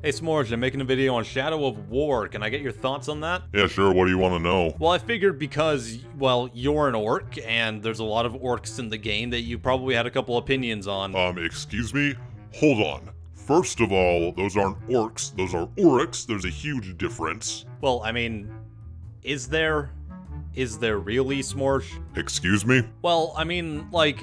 Hey S'mores, I'm making a video on Shadow of War. Can I get your thoughts on that? Yeah, sure, what do you want to know? Well, I figured because, well, you're an orc, and there's a lot of orcs in the game that you probably had a couple opinions on. Excuse me? Hold on. First of all, those aren't orcs, those are oryx. There's a huge difference. Well, I mean, is there really, S'mores? Excuse me? Well, I mean, like,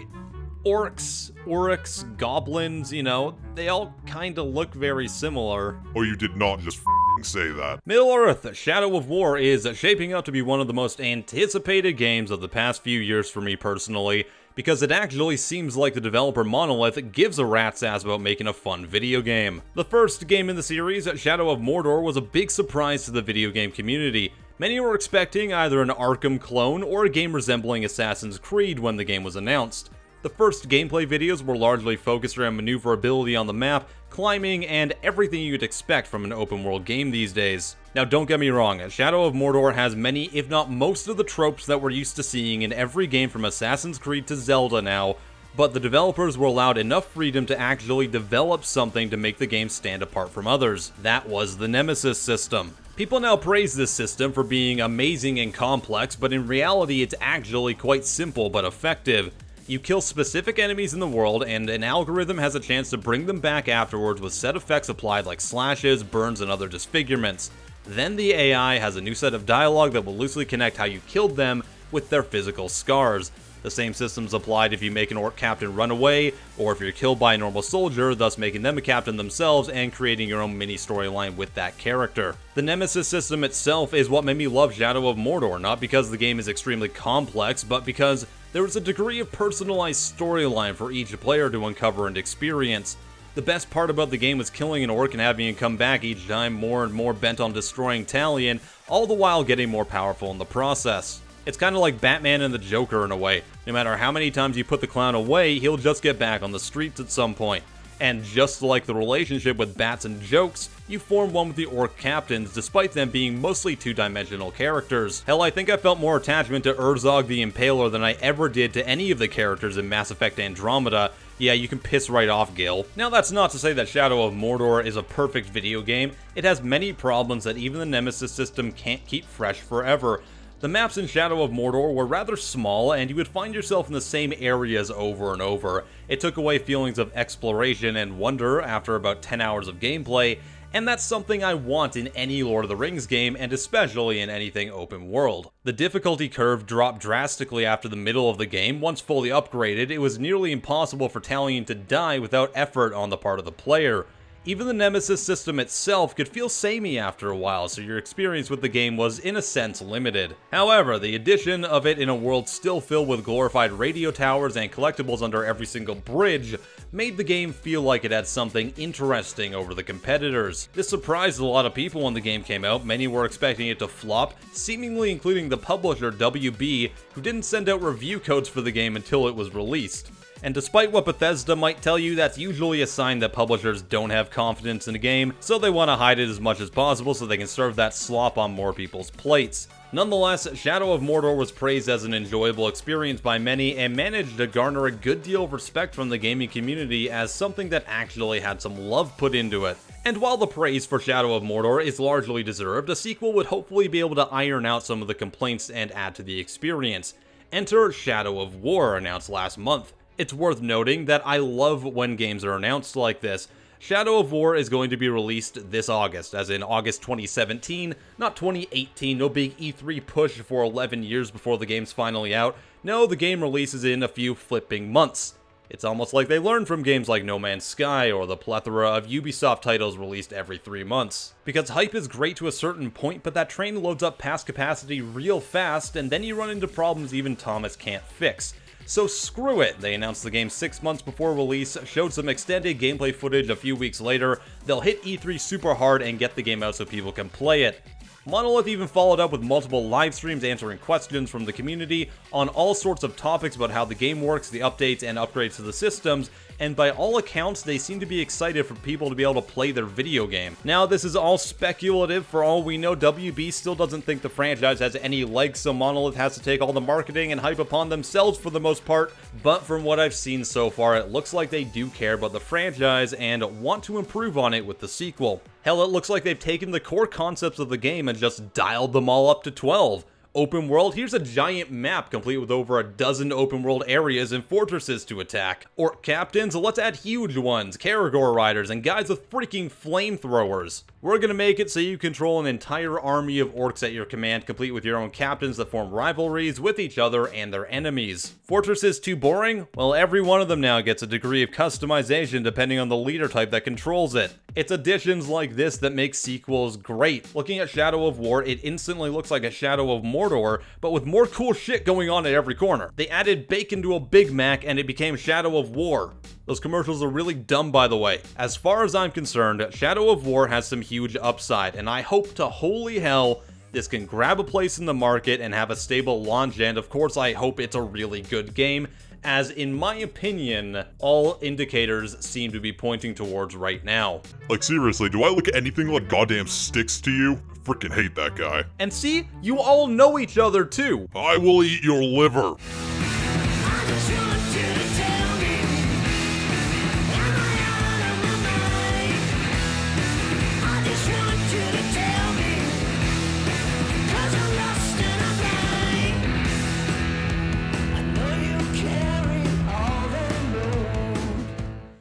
orcs, oryx, goblins, you know, they all kinda look very similar. Oh, you did not just f***ing say that. Middle-earth: Shadow of War is shaping up to be one of the most anticipated games of the past few years for me personally, because it actually seems like the developer Monolith gives a rat's ass about making a fun video game. The first game in the series, Shadow of Mordor, was a big surprise to the video game community. Many were expecting either an Arkham clone or a game resembling Assassin's Creed when the game was announced. The first gameplay videos were largely focused around maneuverability on the map, climbing, and everything you'd expect from an open world game these days. Now don't get me wrong, Shadow of Mordor has many, if not most of the tropes that we're used to seeing in every game from Assassin's Creed to Zelda now, but the developers were allowed enough freedom to actually develop something to make the game stand apart from others. That was the Nemesis system. People now praise this system for being amazing and complex, but in reality it's actually quite simple but effective. You kill specific enemies in the world, and an algorithm has a chance to bring them back afterwards with set effects applied like slashes, burns, and other disfigurements. Then the AI has a new set of dialogue that will loosely connect how you killed them with their physical scars. The same system's applied if you make an orc captain run away, or if you're killed by a normal soldier, thus making them a captain themselves and creating your own mini storyline with that character. The Nemesis system itself is what made me love Shadow of Mordor, not because the game is extremely complex, but because there was a degree of personalized storyline for each player to uncover and experience. The best part about the game was killing an orc and having him come back each time more and more bent on destroying Talion, all the while getting more powerful in the process. It's kind of like Batman and the Joker in a way. No matter how many times you put the clown away, he'll just get back on the streets at some point. And just like the relationship with bats and jokes, you form one with the orc captains, despite them being mostly two-dimensional characters. Hell, I think I felt more attachment to Urzog the Impaler than I ever did to any of the characters in Mass Effect Andromeda. Yeah, you can piss right off, Gil. Now that's not to say that Shadow of Mordor is a perfect video game. It has many problems that even the Nemesis system can't keep fresh forever. The maps in Shadow of Mordor were rather small, and you would find yourself in the same areas over and over. It took away feelings of exploration and wonder after about 10 hours of gameplay, and that's something I want in any Lord of the Rings game, and especially in anything open world. The difficulty curve dropped drastically after the middle of the game. Once fully upgraded, it was nearly impossible for Talion to die without effort on the part of the player. Even the Nemesis system itself could feel samey after a while, so your experience with the game was in a sense limited. However, the addition of it in a world still filled with glorified radio towers and collectibles under every single bridge made the game feel like it had something interesting over the competitors. This surprised a lot of people when the game came out. Many were expecting it to flop, seemingly including the publisher WB, who didn't send out review codes for the game until it was released. And despite what Bethesda might tell you, that's usually a sign that publishers don't have confidence in a game, so they want to hide it as much as possible so they can serve that slop on more people's plates. Nonetheless, Shadow of Mordor was praised as an enjoyable experience by many and managed to garner a good deal of respect from the gaming community as something that actually had some love put into it. And while the praise for Shadow of Mordor is largely deserved, a sequel would hopefully be able to iron out some of the complaints and add to the experience. Enter Shadow of War, announced last month. It's worth noting that I love when games are announced like this. Shadow of War is going to be released this August, as in August 2017, not 2018, no big E3 push for 11 years before the game's finally out. No, the game releases in a few flipping months. It's almost like they learned from games like No Man's Sky or the plethora of Ubisoft titles released every 3 months. Because hype is great to a certain point, but that train loads up past capacity real fast, and then you run into problems even Thomas can't fix. So screw it, they announced the game 6 months before release, showed some extended gameplay footage a few weeks later, they'll hit E3 super hard and get the game out so people can play it. Monolith even followed up with multiple live streams answering questions from the community on all sorts of topics about how the game works, the updates and upgrades to the systems, and by all accounts, they seem to be excited for people to be able to play their video game. Now, this is all speculative. For all we know, WB still doesn't think the franchise has any legs, so Monolith has to take all the marketing and hype upon themselves for the most part, but from what I've seen so far, it looks like they do care about the franchise and want to improve on it with the sequel. Hell, it looks like they've taken the core concepts of the game and just dialed them all up to 12. Open world, here's a giant map complete with over a dozen open world areas and fortresses to attack. Orc captains, let's add huge ones, Karagor riders, and guys with freaking flamethrowers. We're gonna make it so you control an entire army of orcs at your command, complete with your own captains that form rivalries with each other and their enemies. Fortresses too boring? Well, every one of them now gets a degree of customization depending on the leader type that controls it. It's additions like this that make sequels great. Looking at Shadow of War, it instantly looks like a Shadow of Mordor, but with more cool shit going on at every corner. They added bacon to a Big Mac and it became Shadow of War. Those commercials are really dumb, by the way. As far as I'm concerned, Shadow of War has some huge upside, and I hope to holy hell this can grab a place in the market and have a stable launch, and of course I hope it's a really good game, as in my opinion, all indicators seem to be pointing towards right now. Like seriously, do I look anything like goddamn Sticks to you? Freaking hate that guy. And see, you all know each other too. I will eat your liver. I just